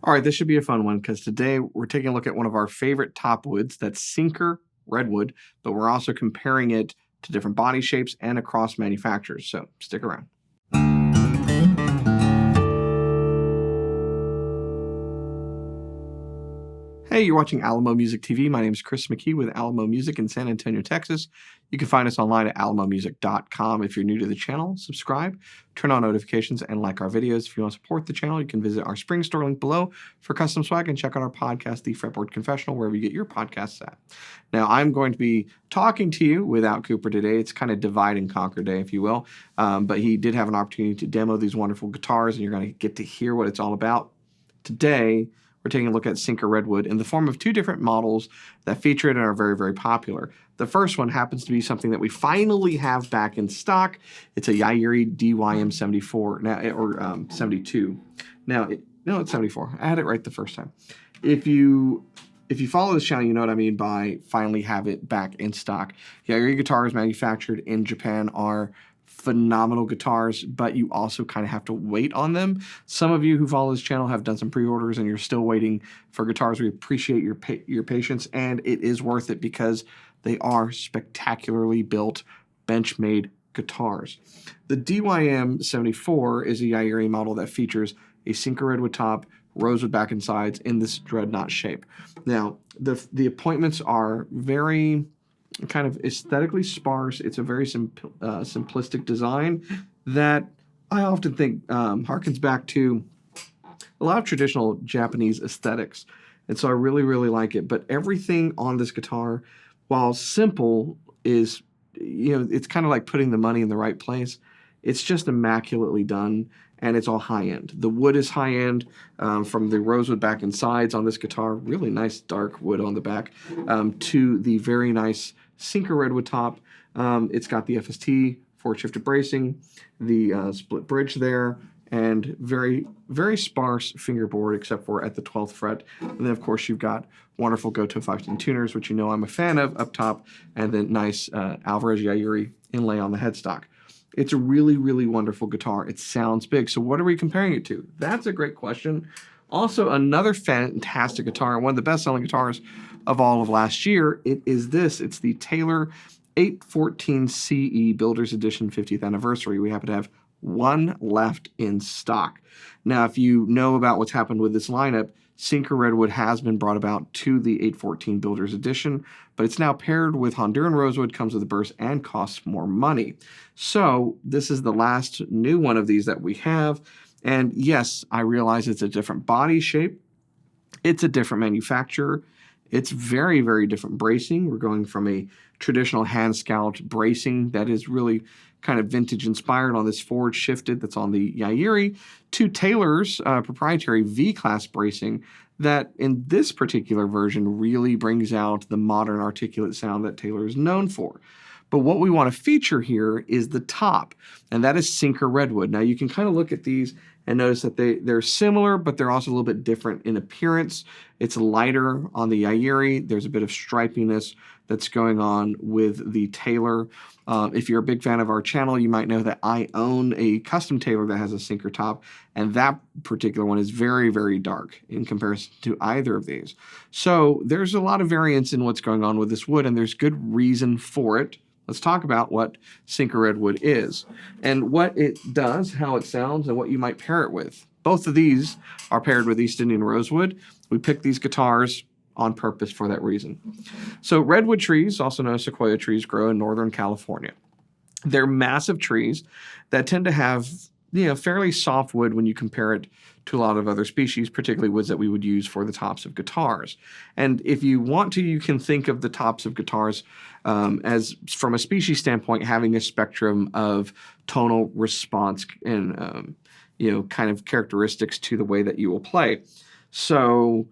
All right, this should be a fun one because today we're taking a look at one of our favorite top woods, that's Sinker Redwood, but we're also comparing it to different body shapes and across manufacturers, so stick around. Hey, you're watching Alamo Music TV. My name is Chris McKee with Alamo Music in San Antonio, Texas. You can find us online at alamomusic.com. If you're new to the channel, subscribe, turn on notifications, and like our videos. If you want to support the channel, you can visit our spring store link below for custom swag and check out our podcast, The Fretboard Confessional, wherever you get your podcasts at. Now, I'm going to be talking to you without Cooper today. It's kind of divide and conquer day, if you will. But he did have an opportunity to demo these wonderful guitars, and you're going to get to hear what it's all about. Today, we're taking a look at Sinker Redwood in the form of two different models that feature it and are very, very popular. The first one happens to be something that we finally have back in stock. It's a Yairi DYM74 now, or 72. Now, no, it's 74. I had it right the first time. If you follow this channel, you know what I mean by finally have it back in stock. Yairi guitars manufactured in Japan are phenomenal guitars, but you also kind of have to wait on them. Some of you who follow this channel have done some pre-orders and you're still waiting for guitars. We appreciate your patience, and it is worth it because they are spectacularly built, bench-made guitars. The DYM74 is a Yairi model that features a Sinker Redwood top, rosewood back and sides in this dreadnought shape. Now, the appointments are very kind of aesthetically sparse. It's a very simplistic design that I often think harkens back to a lot of traditional Japanese aesthetics. And so I really, really like it. But everything on this guitar, while simple, is, it's kind of like putting the money in the right place. It's just immaculately done, and it's all high-end. The wood is high-end from the rosewood back and sides on this guitar, really nice dark wood on the back, to the very nice Sinker Redwood top. It's got the FST, forward-shifted bracing, the split bridge there, and very, very sparse fingerboard except for at the 12th fret. And then, of course, you've got wonderful Goto 510 tuners, which you know I'm a fan of, up top, and then nice Alvarez Yairi inlay on the headstock. It's a really, really wonderful guitar. It sounds big. So what are we comparing it to? That's a great question. Also, another fantastic guitar, one of the best-selling guitars of all of last year, it is this. It's the Taylor 814 CE Builder's Edition 50th Anniversary. We happen to have one left in stock. Now, if you know about what's happened with this lineup, Sinker Redwood has been brought about to the 814 Builder's Edition, but it's now paired with Honduran Rosewood, comes with a burst, and costs more money. So this is the last new one of these that we have. And yes, I realize it's a different body shape. It's a different manufacturer. It's very, very different bracing. We're going from a traditional hand-scalloped bracing that is really kind of vintage-inspired on this forward-shifted that's on the Yairi to Taylor's proprietary V-class bracing that in this particular version really brings out the modern articulate sound that Taylor is known for. But what we want to feature here is the top, and that is Sinker Redwood. Now, you can kind of look at these and notice that they're similar, but they're also a little bit different in appearance. It's lighter on the Yairi. There's a bit of stripiness that's going on with the Taylor. If you're a big fan of our channel, you might know that I own a custom Taylor that has a Sinker top, and that particular one is very, very dark in comparison to either of these. So there's a lot of variance in what's going on with this wood, and there's good reason for it. Let's talk about what Sinker Redwood is and what it does, how it sounds, and what you might pair it with. Both of these are paired with East Indian Rosewood. We picked these guitars on purpose for that reason. So redwood trees, also known as sequoia trees, grow in Northern California. They're massive trees that tend to have fairly soft wood when you compare it to a lot of other species, particularly woods that we would use for the tops of guitars. And if you want to, you can think of the tops of guitars as, from a species standpoint, having a spectrum of tonal response and, kind of characteristics to the way that you will play. So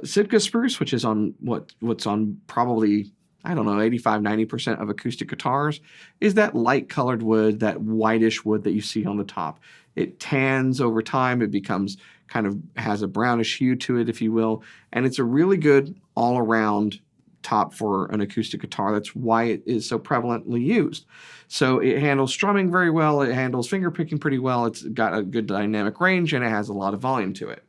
Sitka spruce, which is on what's on probably, 85-90% of acoustic guitars, is that light colored wood, that whitish wood that you see on the top. It tans over time. It becomes has a brownish hue to it, if you will. And it's a really good all around top for an acoustic guitar. That's why it is so prevalently used. So it handles strumming very well. It handles finger picking pretty well. It's got a good dynamic range, and it has a lot of volume to it.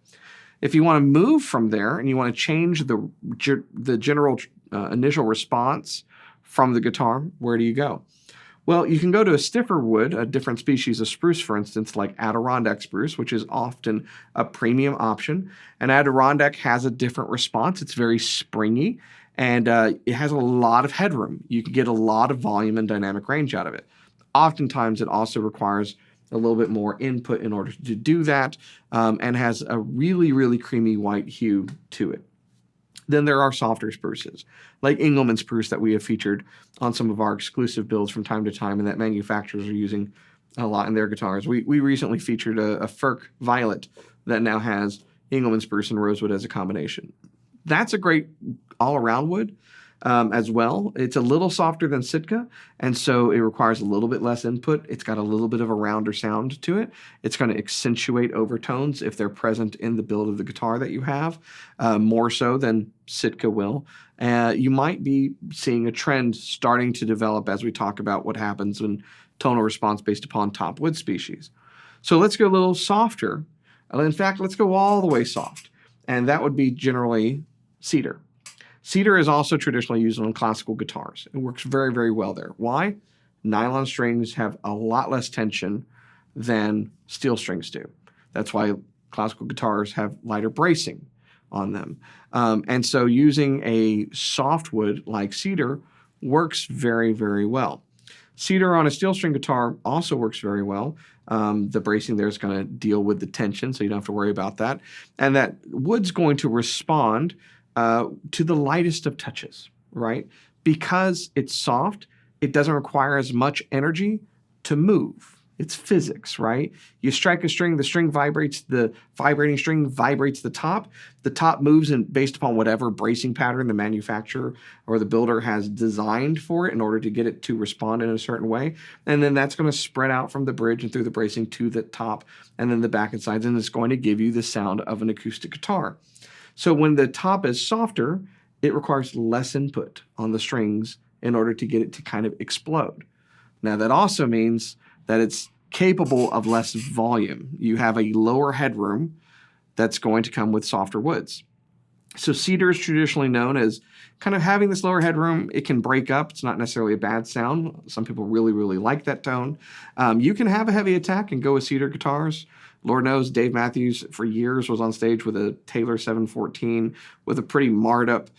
If you want to move from there and you want to change the general initial response from the guitar, where do you go? Well, you can go to a stiffer wood, a different species of spruce, for instance, like Adirondack spruce, which is often a premium option. And Adirondack has a different response. It's very springy, and it has a lot of headroom. You can get a lot of volume and dynamic range out of it. Oftentimes, it also requires a little bit more input in order to do that, and has a really, really creamy white hue to it. Then there are softer spruces, like Engelmann spruce that we have featured on some of our exclusive builds from time to time, and that manufacturers are using a lot in their guitars. We recently featured a Firk Violet that now has Engelmann spruce and rosewood as a combination. That's a great all-around wood as well. It's a little softer than Sitka, and so it requires a little bit less input. It's got a little bit of a rounder sound to it. It's going to accentuate overtones if they're present in the build of the guitar that you have, more so than Sitka will. You might be seeing a trend starting to develop as we talk about what happens in tonal response based upon top wood species. So let's go a little softer. In fact, let's go all the way soft, and that would be generally cedar. Cedar is also traditionally used on classical guitars. It works very, very well there. Why? Nylon strings have a lot less tension than steel strings do. That's why classical guitars have lighter bracing on them. And so using a softwood like cedar works very, very well. Cedar on a steel string guitar also works very well. The bracing there is going to deal with the tension, so you don't have to worry about that. And that wood's going to respond to the lightest of touches, right? Because it's soft, it doesn't require as much energy to move. It's physics, right? You strike a string, the string vibrates, the vibrating string vibrates the top moves based upon whatever bracing pattern the manufacturer or the builder has designed for it in order to get it to respond in a certain way. And then that's going to spread out from the bridge and through the bracing to the top and then the back and sides, and it's going to give you the sound of an acoustic guitar. So when the top is softer, it requires less input on the strings in order to get it to kind of explode. Now that also means that it's capable of less volume. You have a lower headroom that's going to come with softer woods. So cedar is traditionally known as kind of having this lower headroom. It can break up. It's not necessarily a bad sound. Some people really, really like that tone. You can have a heavy attack and go with cedar guitars. Lord knows Dave Matthews for years was on stage with a Taylor 714 with a pretty marred up,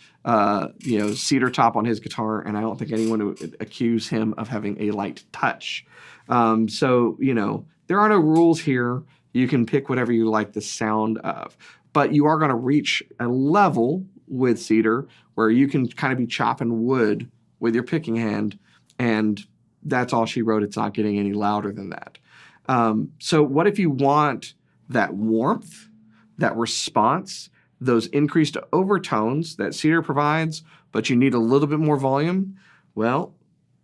cedar top on his guitar, and I don't think anyone would accuse him of having a light touch. There are no rules here. You can pick whatever you like the sound of, but you are going to reach a level with cedar where you can kind of be chopping wood with your picking hand, and that's all she wrote. It's not getting any louder than that. So what if you want that warmth, that response, those increased overtones that cedar provides, but you need a little bit more volume? Well,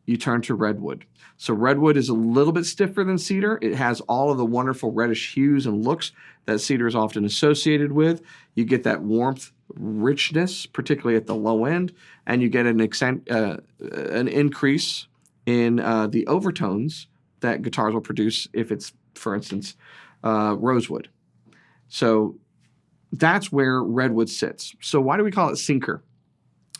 you turn to redwood. So redwood is a little bit stiffer than cedar. It has all of the wonderful reddish hues and looks that cedar is often associated with. You get that warmth, richness, particularly at the low end, and you get an increase in the overtones that guitars will produce if it's, for instance, rosewood. So that's where redwood sits. So why do we call it sinker?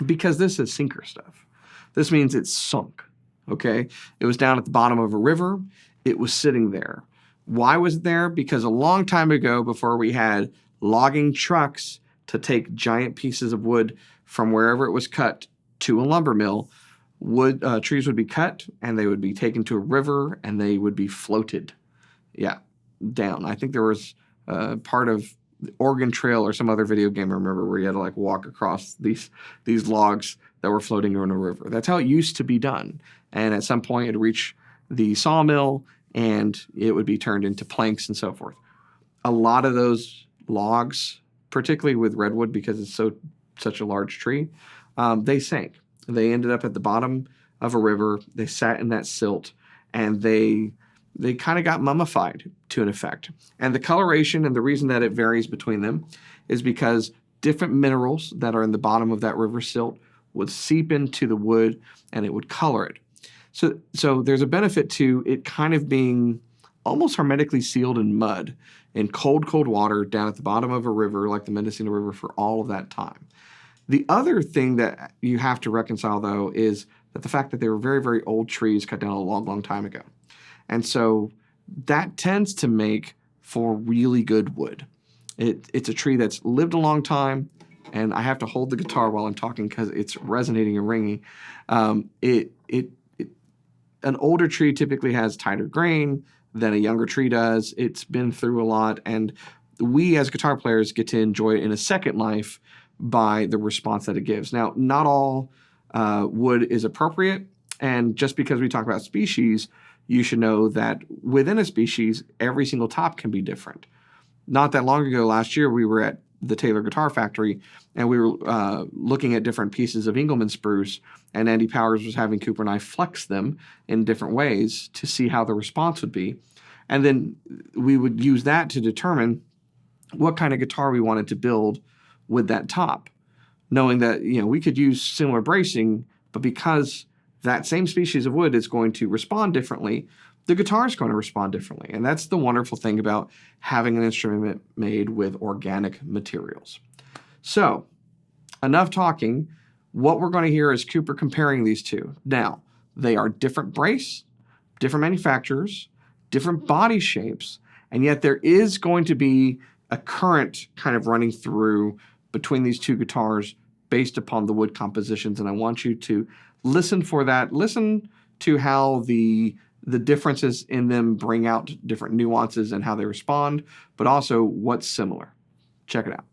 Because this is sinker stuff. This means it's sunk, okay? It was down at the bottom of a river. It was sitting there. Why was it there? Because a long time ago, before we had logging trucks to take giant pieces of wood from wherever it was cut to a lumber mill, trees would be cut and they would be taken to a river and they would be floated, down. I think there was part of the Oregon Trail or some other video game I remember where you had to walk across these logs that were floating in a river. That's how it used to be done. And at some point it'd reach the sawmill and it would be turned into planks and so forth. A lot of those logs, particularly with redwood because it's such a large tree, they sank. They ended up at the bottom of a river. They sat in that silt, and they kind of got mummified to an effect. And the coloration and the reason that it varies between them is because different minerals that are in the bottom of that river silt would seep into the wood, and it would color it. So there's a benefit to it kind of being almost hermetically sealed in mud in cold, cold water down at the bottom of a river like the Mendocino River for all of that time. The other thing that you have to reconcile, though, is that the fact that they were very, very old trees cut down a long, long time ago. And so that tends to make for really good wood. It's a tree that's lived a long time, and I have to hold the guitar while I'm talking because it's resonating and ringing. An older tree typically has tighter grain than a younger tree does. It's been through a lot, and we as guitar players get to enjoy it in a second life by the response that it gives. Now, not all wood is appropriate, and just because we talk about species, you should know that within a species, every single top can be different. Not that long ago, last year, we were at the Taylor Guitar Factory, and we were looking at different pieces of Engelmann spruce, and Andy Powers was having Cooper and I flex them in different ways to see how the response would be. And then we would use that to determine what kind of guitar we wanted to build with that top, knowing that, you know, we could use similar bracing, but because that same species of wood is going to respond differently, the guitar is going to respond differently. And that's the wonderful thing about having an instrument made with organic materials. So, enough talking. What we're going to hear is Cooper comparing these two. Now, they are different brace, different manufacturers, different body shapes, and yet there is going to be a current kind of running through between these two guitars based upon the wood compositions, and I want you to listen for that. Listen to how the differences in them bring out different nuances and how they respond, but also what's similar. Check it out.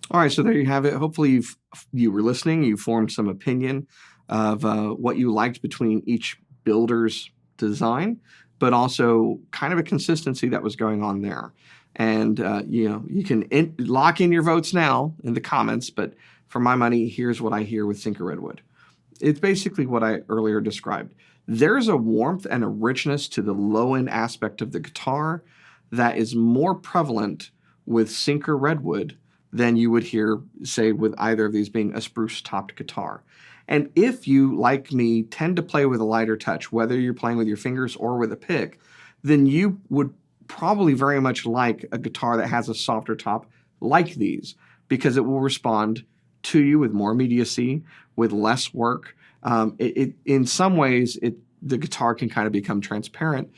All right, so there you have it. Hopefully you were listening, you formed some opinion of what you liked between each builder's design, but also kind of a consistency that was going on there. And, you can lock in your votes now in the comments, but for my money, here's what I hear with King of Redwood. It's basically what I earlier described. There's a warmth and a richness to the low-end aspect of the guitar that is more prevalent with King of Redwood than you would hear, say, with either of these being a spruce-topped guitar. And if you, like me, tend to play with a lighter touch, whether you're playing with your fingers or with a pick, then you would probably very much like a guitar that has a softer top like these, because it will respond to you with more immediacy, with less work. In some ways, the guitar can kind of become transparent.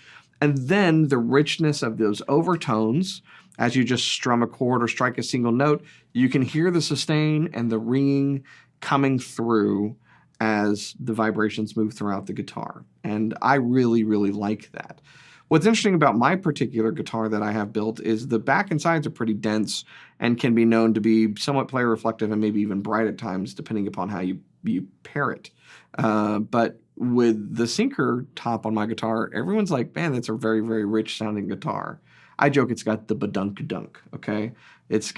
And then the richness of those overtones, as you just strum a chord or strike a single note, you can hear the sustain and the ringing coming through as the vibrations move throughout the guitar. And I really, really like that. What's interesting about my particular guitar that I have built is the back and sides are pretty dense and can be known to be somewhat player reflective and maybe even bright at times, depending upon how you pair it. But with the sinker top on my guitar, everyone's like, man, that's a very, very rich sounding guitar. I joke it's got the badunk-dunk, okay? It's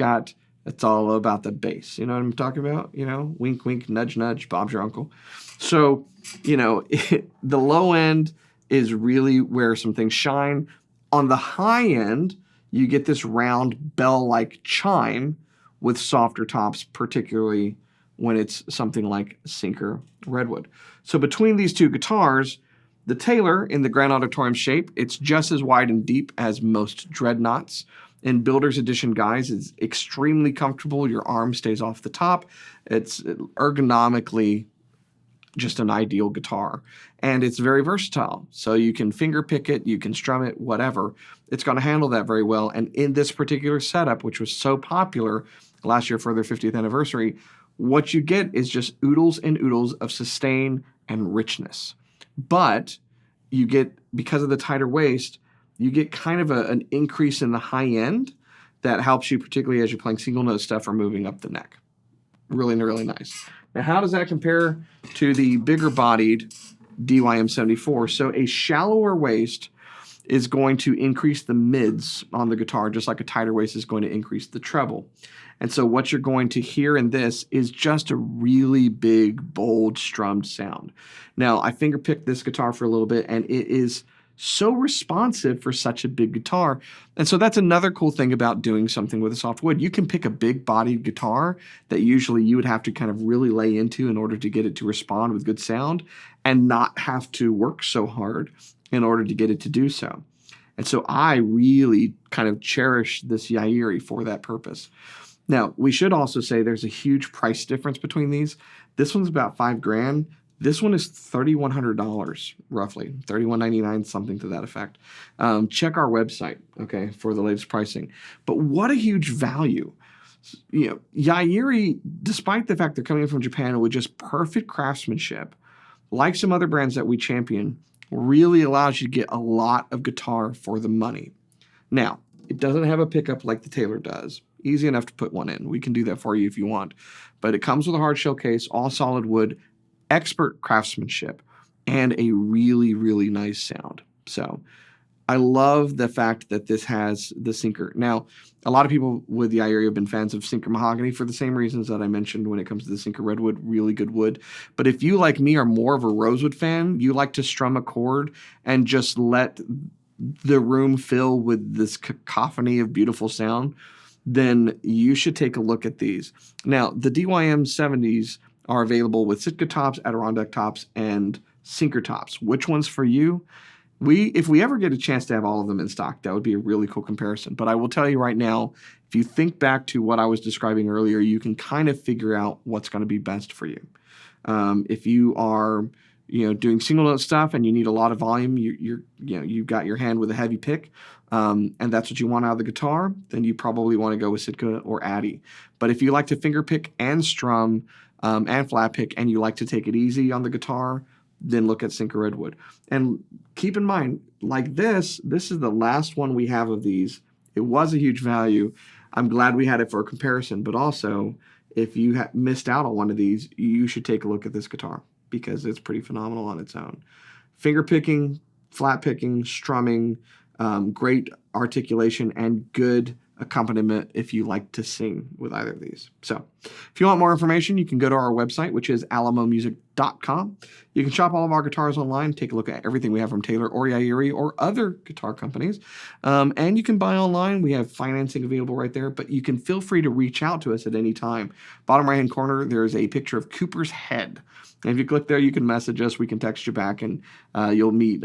all about the bass. You know what I'm talking about? Wink, wink, nudge, nudge, Bob's your uncle. So, the low end is really where some things shine. On the high end, you get this round bell-like chime with softer tops, particularly when it's something like King of Redwood. So between these two guitars, the Taylor in the Grand Auditorium shape, it's just as wide and deep as most dreadnoughts. In Builder's Edition guys, it's extremely comfortable. Your arm stays off the top. It's ergonomically just an ideal guitar. And it's very versatile. So you can finger pick it, you can strum it, whatever. It's going to handle that very well. And in this particular setup, which was so popular last year for their 50th anniversary, what you get is just oodles and oodles of sustain and richness. But you get, because of the tighter waist, you get kind of an increase in the high end that helps you, particularly as you're playing single note stuff or moving up the neck. Really, really nice. Now, how does that compare to the bigger bodied DYM74? So a shallower waist is going to increase the mids on the guitar, just like a tighter waist is going to increase the treble. And so what you're going to hear in this is just a really big, bold, strummed sound. Now, I fingerpicked this guitar for a little bit, and it is so responsive for such a big guitar. And so that's another cool thing about doing something with a soft wood. You can pick a big-bodied guitar that usually you would have to kind of really lay into in order to get it to respond with good sound and not have to work so hard in order to get it to do so. And so I really kind of cherish this Yairi for that purpose. Now, we should also say there's a huge price difference between these. This one's about $5,000. This one is $3,100, roughly, $3,199, something to that effect. Check our website, okay, for the latest pricing. But what a huge value. Yairi, despite the fact they're coming in from Japan with just perfect craftsmanship, like some other brands that we champion, really allows you to get a lot of guitar for the money. Now, it doesn't have a pickup like the Taylor does. Easy enough to put one in. We can do that for you if you want. But it comes with a hard shell case, all solid wood, expert craftsmanship, and a really, really nice sound. So I love the fact that this has the sinker. Now, a lot of people with the Yairi have been fans of sinker mahogany for the same reasons that I mentioned when it comes to the sinker redwood, really good wood. But if you, like me, are more of a rosewood fan, you like to strum a chord and just let the room fill with this cacophony of beautiful sound, then you should take a look at these. Now, the DYM70s are available with Sitka tops, Adirondack tops, and sinker tops. Which one's for you? If we ever get a chance to have all of them in stock, that would be a really cool comparison. But I will tell you right now, if you think back to what I was describing earlier, you can kind of figure out what's going to be best for you. If you are doing single note stuff and you need a lot of volume, you've got your hand with a heavy pick, and that's what you want out of the guitar, then you probably want to go with Sitka or Addy. But if you like to finger pick and strum and flat pick, and you like to take it easy on the guitar, then look at King of Redwood. And keep in mind, like this is the last one we have of these. It was a huge value. I'm glad we had it for a comparison, but also if you missed out on one of these, you should take a look at this guitar because it's pretty phenomenal on its own. Finger picking, flat picking, strumming, great articulation, and good accompaniment if you like to sing with either of these. So if you want more information, you can go to our website, which is alamomusic.com. You can shop all of our guitars online, take a look at everything we have from Taylor or Yairi or other guitar companies. And you can buy online. We have financing available right there, but you can feel free to reach out to us at any time. Bottom right-hand corner, there's a picture of Cooper's head. And if you click there, you can message us. We can text you back, and you'll meet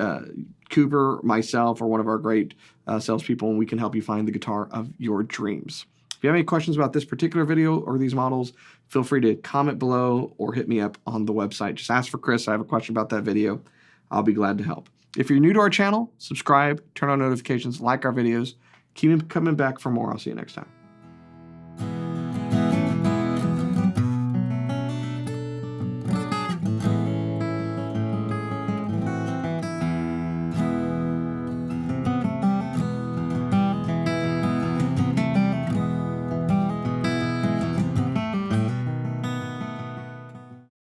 Cooper, myself, or one of our great salespeople, and we can help you find the guitar of your dreams. If you have any questions about this particular video or these models, feel free to comment below or hit me up on the website. Just ask for Chris. I have a question about that video. I'll be glad to help. If you're new to our channel, subscribe, turn on notifications, like our videos. Keep coming back for more. I'll see you next time.